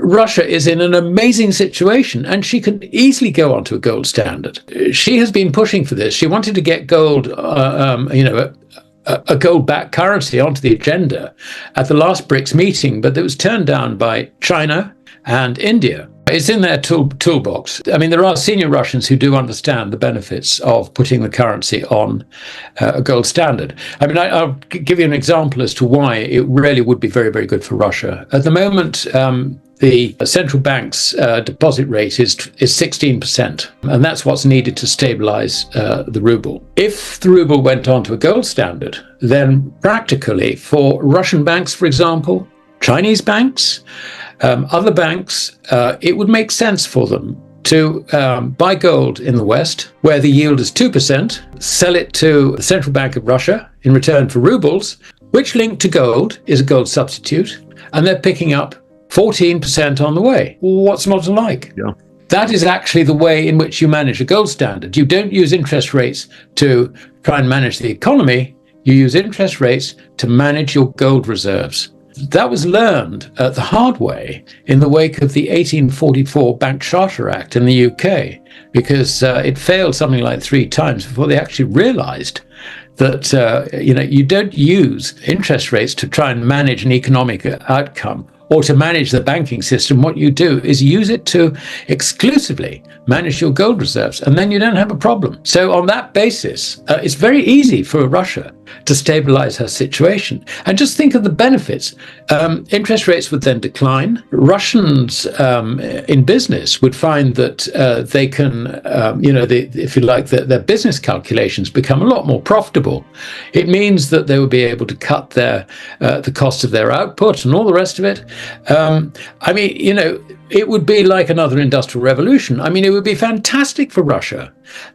Russia is in an amazing situation, and she can easily go onto a gold standard. She has been pushing for this. She wanted to get gold, a gold-backed currency onto the agenda at the last BRICS meeting, but it was turned down by China and India. It's in their toolbox. I mean, there are senior Russians who do understand the benefits of putting the currency on a gold standard. I mean, I'll give you an example as to why it really would be very, very good for Russia. At the moment, the central bank's deposit rate is 16%, and that's what's needed to stabilize the ruble. If the ruble went on to a gold standard, then practically for Russian banks, for example, Chinese banks, other banks, it would make sense for them to buy gold in the West, where the yield is 2%, sell it to the Central Bank of Russia in return for rubles, which linked to gold is a gold substitute, and they're picking up 14% on the way. What's not to like? Yeah. That is actually the way in which you manage a gold standard. You don't use interest rates to try and manage the economy. You use interest rates to manage your gold reserves. That was learned the hard way in the wake of the 1844 Bank Charter Act in the UK, because it failed something like 3 times before they actually realized that you don't use interest rates to try and manage an economic outcome or to manage the banking system. What you do is use it to exclusively manage your gold reserves, and then you don't have a problem. So on that basis, it's very easy for Russia to stabilize her situation. And just think of the benefits. Interest rates would then decline. Russians in business would find that they can, if you like, their business calculations become a lot more profitable. It means that they will be able to cut the cost of their output and all the rest of it. It would be like another industrial revolution. I mean, it would be fantastic for Russia,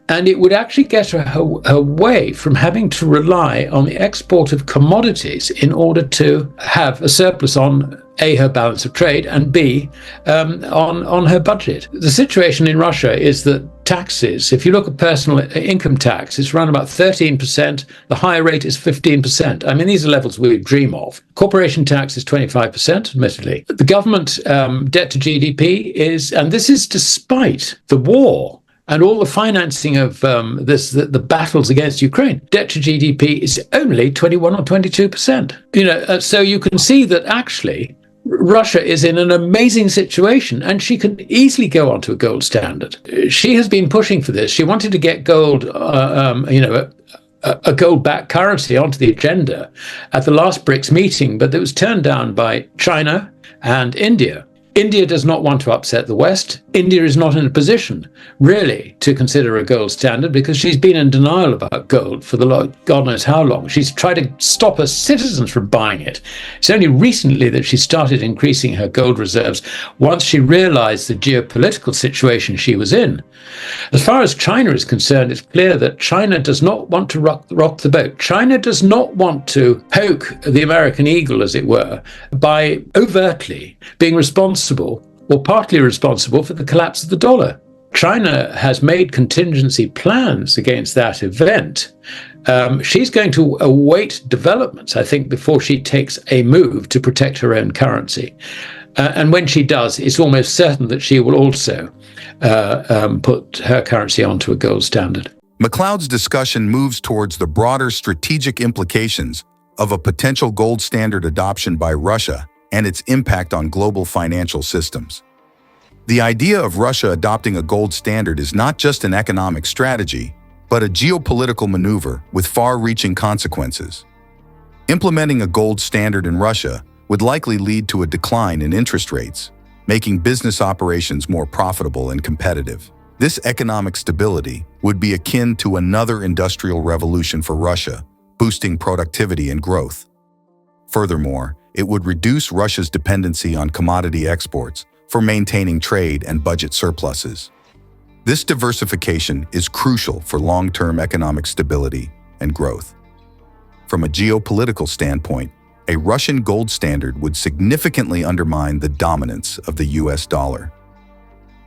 and it would actually get her away from having to rely on the export of commodities in order to have a surplus on A, her balance of trade, and B, on her budget. The situation in Russia is that taxes, if you look at personal income tax, it's around about 13%. The higher rate is 15%. I mean, these are levels we dream of. Corporation tax is 25%, admittedly. The government debt to GDP is, and this is despite the war and all the financing of the battles against Ukraine, debt to GDP is only 21 or 22%. So you can see that actually Russia is in an amazing situation, and she can easily go onto a gold standard. She has been pushing for this. She wanted to get gold, a gold-backed currency onto the agenda at the last BRICS meeting, but it was turned down by China and India. India does not want to upset the West. India is not in a position, really, to consider a gold standard because she's been in denial about gold for God knows how long. She's tried to stop her citizens from buying it. It's only recently that she started increasing her gold reserves once she realized the geopolitical situation she was in. As far as China is concerned, it's clear that China does not want to rock the boat. China does not want to poke the American eagle, as it were, by overtly being responsible or partly responsible for the collapse of the dollar. China has made contingency plans against that event. She's going to await developments, I think, before she takes a move to protect her own currency. And when she does, it's almost certain that she will also put her currency onto a gold standard. Macleod's discussion moves towards the broader strategic implications of a potential gold standard adoption by Russia and its impact on global financial systems. The idea of Russia adopting a gold standard is not just an economic strategy, but a geopolitical maneuver with far-reaching consequences. Implementing a gold standard in Russia would likely lead to a decline in interest rates, making business operations more profitable and competitive. This economic stability would be akin to another industrial revolution for Russia, boosting productivity and growth. Furthermore, it would reduce Russia's dependency on commodity exports for maintaining trade and budget surpluses. This diversification is crucial for long-term economic stability and growth. From a geopolitical standpoint, a Russian gold standard would significantly undermine the dominance of the US dollar.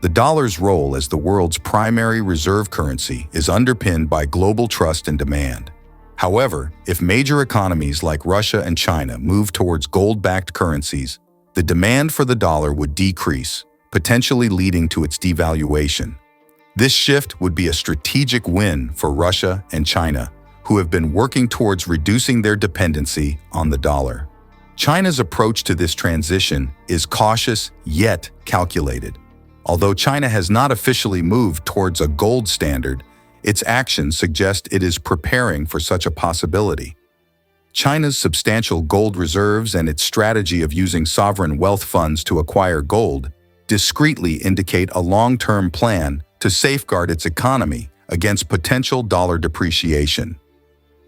The dollar's role as the world's primary reserve currency is underpinned by global trust and demand. However, if major economies like Russia and China move towards gold-backed currencies, the demand for the dollar would decrease, potentially leading to its devaluation. This shift would be a strategic win for Russia and China, who have been working towards reducing their dependency on the dollar. China's approach to this transition is cautious yet calculated. Although China has not officially moved towards a gold standard, its actions suggest it is preparing for such a possibility. China's substantial gold reserves and its strategy of using sovereign wealth funds to acquire gold discreetly indicate a long-term plan to safeguard its economy against potential dollar depreciation.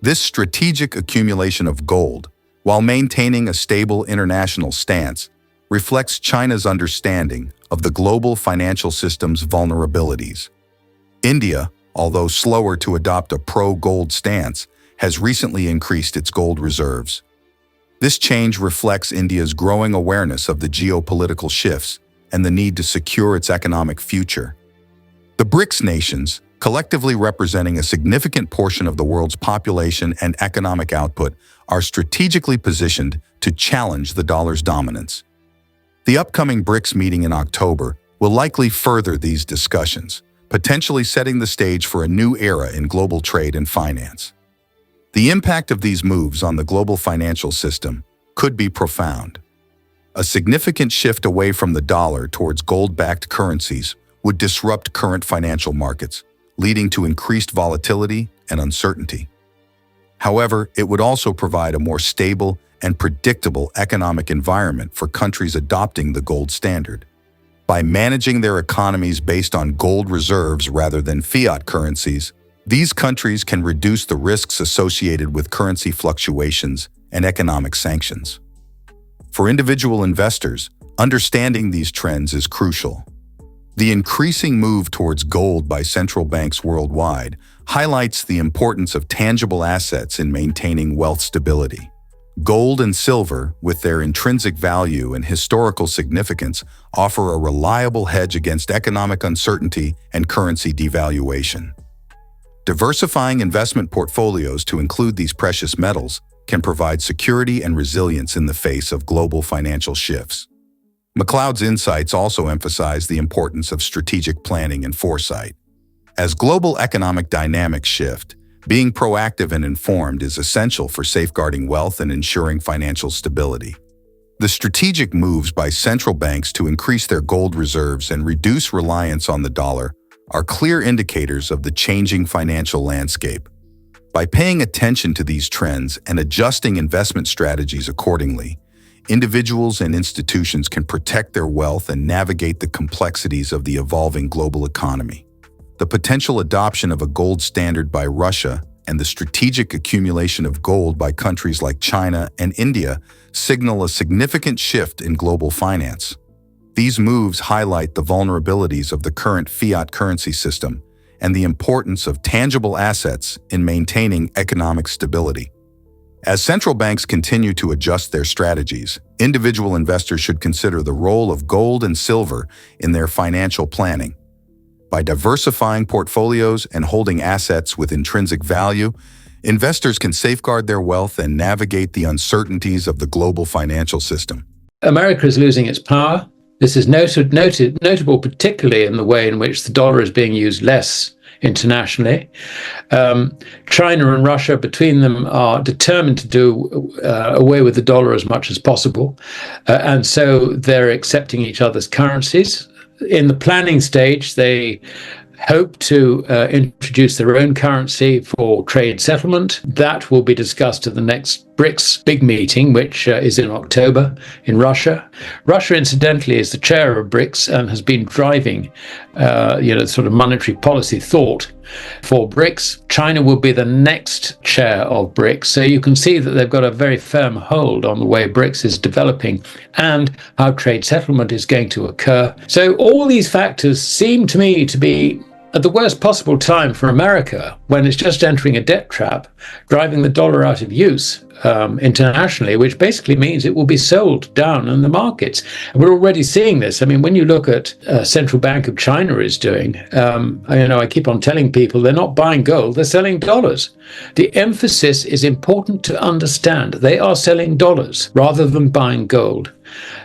This strategic accumulation of gold, while maintaining a stable international stance, reflects China's understanding of the global financial system's vulnerabilities. India, although slower to adopt a pro-gold stance, has recently increased its gold reserves. This change reflects India's growing awareness of the geopolitical shifts and the need to secure its economic future. The BRICS nations, collectively representing a significant portion of the world's population and economic output, are strategically positioned to challenge the dollar's dominance. The upcoming BRICS meeting in October will likely further these discussions, potentially setting the stage for a new era in global trade and finance. The impact of these moves on the global financial system could be profound. A significant shift away from the dollar towards gold-backed currencies would disrupt current financial markets, leading to increased volatility and uncertainty. However, it would also provide a more stable and predictable economic environment for countries adopting the gold standard. By managing their economies based on gold reserves rather than fiat currencies, these countries can reduce the risks associated with currency fluctuations and economic sanctions. For individual investors, understanding these trends is crucial. The increasing move towards gold by central banks worldwide highlights the importance of tangible assets in maintaining wealth stability. Gold and silver, with their intrinsic value and historical significance, offer a reliable hedge against economic uncertainty and currency devaluation. Diversifying investment portfolios to include these precious metals can provide security and resilience in the face of global financial shifts. Macleod's insights also emphasize the importance of strategic planning and foresight. As global economic dynamics shift, being proactive and informed is essential for safeguarding wealth and ensuring financial stability. The strategic moves by central banks to increase their gold reserves and reduce reliance on the dollar are clear indicators of the changing financial landscape. By paying attention to these trends and adjusting investment strategies accordingly, individuals and institutions can protect their wealth and navigate the complexities of the evolving global economy. The potential adoption of a gold standard by Russia and the strategic accumulation of gold by countries like China and India signal a significant shift in global finance. These moves highlight the vulnerabilities of the current fiat currency system and the importance of tangible assets in maintaining economic stability. As central banks continue to adjust their strategies, individual investors should consider the role of gold and silver in their financial planning. By diversifying portfolios and holding assets with intrinsic value, investors can safeguard their wealth and navigate the uncertainties of the global financial system. America is losing its power. This is notable particularly in the way in which the dollar is being used less internationally. China and Russia, between them, are determined to do away with the dollar as much as possible. And so they're accepting each other's currencies. In the planning stage, they hope to introduce their own currency for trade settlement. That will be discussed at the next BRICS big meeting, which is in October in Russia. Russia, incidentally, is the chair of BRICS and has been driving, sort of monetary policy thought for BRICS. China will be the next chair of BRICS. So you can see that they've got a very firm hold on the way BRICS is developing and how trade settlement is going to occur. So all these factors seem to me to be at the worst possible time for America, when it's just entering a debt trap, driving the dollar out of use internationally, which basically means it will be sold down in the markets. And we're already seeing this. I mean, when you look at Central Bank of China is doing, I keep on telling people they're not buying gold, they're selling dollars. The emphasis is important to understand. They are selling dollars rather than buying gold.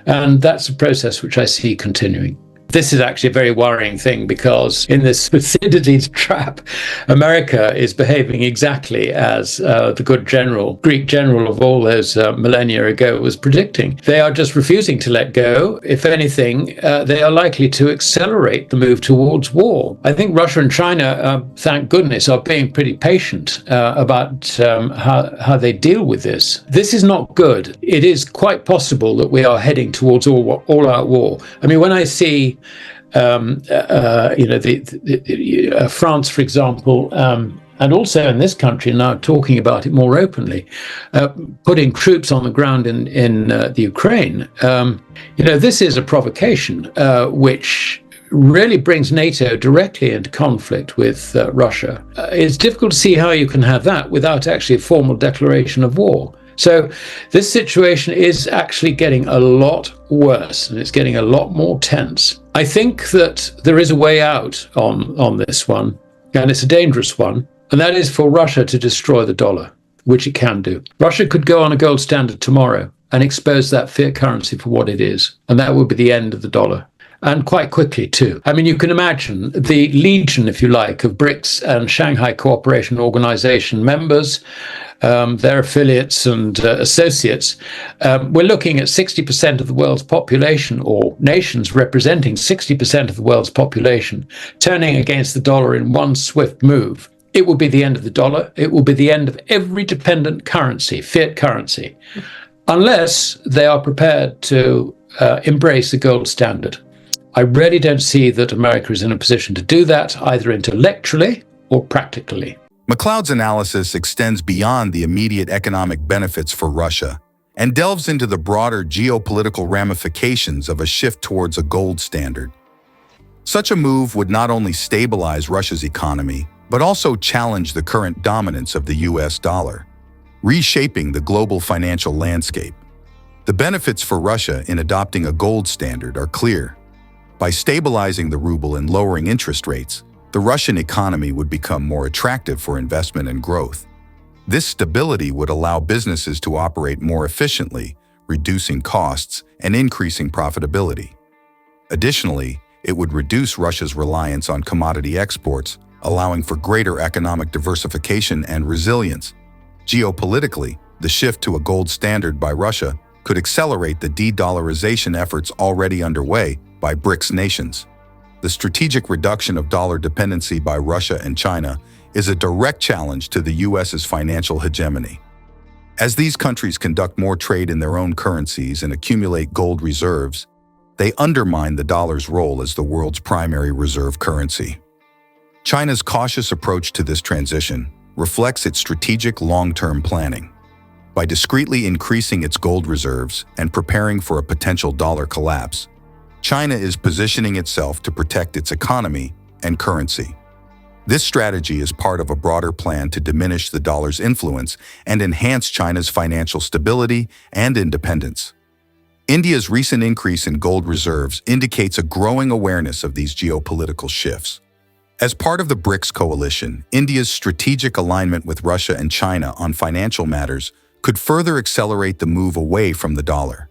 And that's a process which I see continuing. This is actually a very worrying thing, because in this Thucydides trap, America is behaving exactly as the good Greek general of all those millennia ago was predicting. They are just refusing to let go. If anything, they are likely to accelerate the move towards war. I think Russia and China, thank goodness, are being pretty patient about how they deal with this. This is not good. It is quite possible that we are heading towards all-out war. I mean, when I see France, for example, and also in this country now talking about it more openly, putting troops on the ground in the Ukraine. This is a provocation which really brings NATO directly into conflict with Russia. It's difficult to see how you can have that without actually a formal declaration of war. So this situation is actually getting a lot worse, and it's getting a lot more tense. I think that there is a way out on this one, and it's a dangerous one, and that is for Russia to destroy the dollar, which it can do. Russia could go on a gold standard tomorrow and expose that fiat currency for what it is, and that would be the end of the dollar. And quite quickly, too. I mean, you can imagine the legion, if you like, of BRICS and Shanghai Cooperation Organization members, their affiliates and associates. We're looking at 60% of the world's population, or nations representing 60% of the world's population, turning against the dollar in one swift move. It will be the end of the dollar. It will be the end of every dependent currency, fiat currency, unless they are prepared to embrace the gold standard. I really don't see that America is in a position to do that, either intellectually or practically. Macleod's analysis extends beyond the immediate economic benefits for Russia and delves into the broader geopolitical ramifications of a shift towards a gold standard. Such a move would not only stabilize Russia's economy, but also challenge the current dominance of the US dollar, reshaping the global financial landscape. The benefits for Russia in adopting a gold standard are clear. By stabilizing the ruble and lowering interest rates, the Russian economy would become more attractive for investment and growth. This stability would allow businesses to operate more efficiently, reducing costs and increasing profitability. Additionally, it would reduce Russia's reliance on commodity exports, allowing for greater economic diversification and resilience. Geopolitically, the shift to a gold standard by Russia could accelerate the de-dollarization efforts already underway by BRICS nations. The strategic reduction of dollar dependency by Russia and China is a direct challenge to the US's financial hegemony. As these countries conduct more trade in their own currencies and accumulate gold reserves, they undermine the dollar's role as the world's primary reserve currency. China's cautious approach to this transition reflects its strategic long-term planning. By discreetly increasing its gold reserves and preparing for a potential dollar collapse, China is positioning itself to protect its economy and currency. This strategy is part of a broader plan to diminish the dollar's influence and enhance China's financial stability and independence. India's recent increase in gold reserves indicates a growing awareness of these geopolitical shifts. As part of the BRICS coalition, India's strategic alignment with Russia and China on financial matters could further accelerate the move away from the dollar.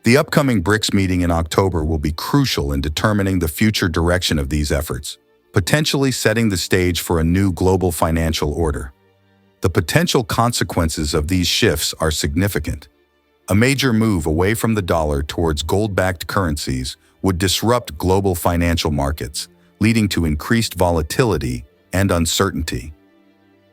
The upcoming BRICS meeting in October will be crucial in determining the future direction of these efforts, potentially setting the stage for a new global financial order. The potential consequences of these shifts are significant. A major move away from the dollar towards gold-backed currencies would disrupt global financial markets, leading to increased volatility and uncertainty.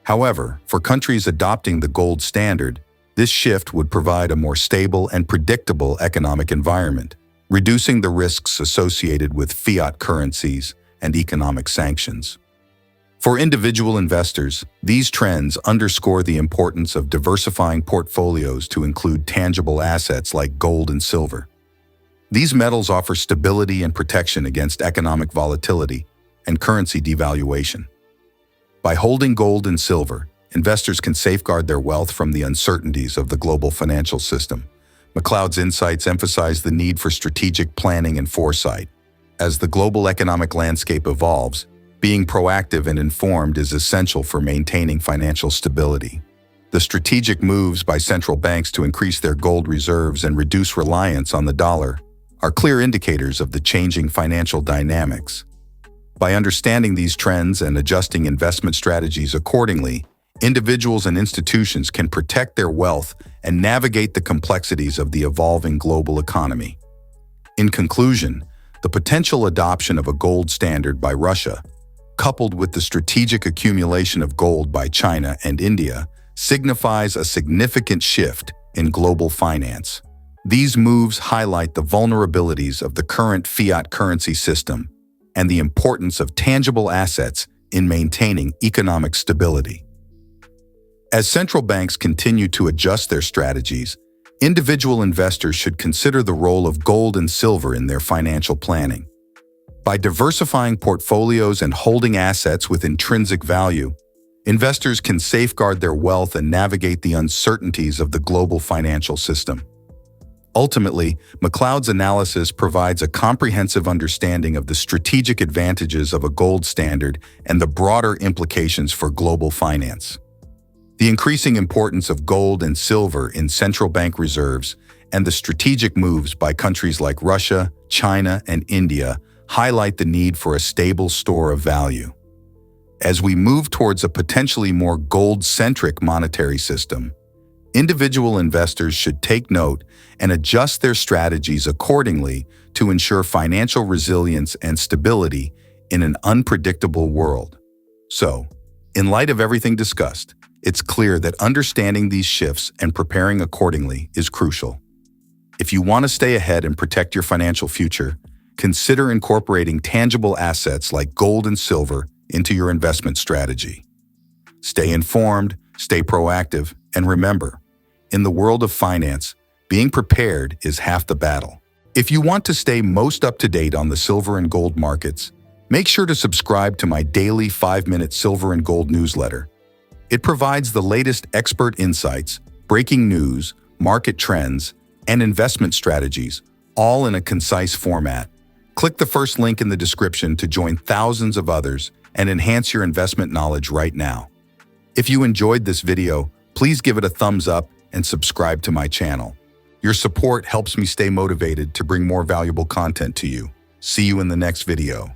However, for countries adopting the gold standard, this shift would provide a more stable and predictable economic environment, reducing the risks associated with fiat currencies and economic sanctions. For individual investors, these trends underscore the importance of diversifying portfolios to include tangible assets like gold and silver. These metals offer stability and protection against economic volatility and currency devaluation. By holding gold and silver, investors can safeguard their wealth from the uncertainties of the global financial system. Macleod's insights emphasize the need for strategic planning and foresight. As the global economic landscape evolves, being proactive and informed is essential for maintaining financial stability. The strategic moves by central banks to increase their gold reserves and reduce reliance on the dollar are clear indicators of the changing financial dynamics. By understanding these trends and adjusting investment strategies accordingly, individuals and institutions can protect their wealth and navigate the complexities of the evolving global economy. In conclusion, the potential adoption of a gold standard by Russia, coupled with the strategic accumulation of gold by China and India, signifies a significant shift in global finance. These moves highlight the vulnerabilities of the current fiat currency system and the importance of tangible assets in maintaining economic stability. As central banks continue to adjust their strategies, individual investors should consider the role of gold and silver in their financial planning. By diversifying portfolios and holding assets with intrinsic value, investors can safeguard their wealth and navigate the uncertainties of the global financial system. Ultimately, Macleod's analysis provides a comprehensive understanding of the strategic advantages of a gold standard and the broader implications for global finance. The increasing importance of gold and silver in central bank reserves and the strategic moves by countries like Russia, China, and India highlight the need for a stable store of value. As we move towards a potentially more gold-centric monetary system, individual investors should take note and adjust their strategies accordingly to ensure financial resilience and stability in an unpredictable world. So, in light of everything discussed, it's clear that understanding these shifts and preparing accordingly is crucial. If you want to stay ahead and protect your financial future, consider incorporating tangible assets like gold and silver into your investment strategy. Stay informed, stay proactive, and remember, in the world of finance, being prepared is half the battle. If you want to stay most up-to-date on the silver and gold markets, make sure to subscribe to my daily 5-minute silver and gold newsletter. It provides the latest expert insights, breaking news, market trends, and investment strategies, all in a concise format. Click the first link in the description to join thousands of others and enhance your investment knowledge right now. If you enjoyed this video, please give it a thumbs up and subscribe to my channel. Your support helps me stay motivated to bring more valuable content to you. See you in the next video.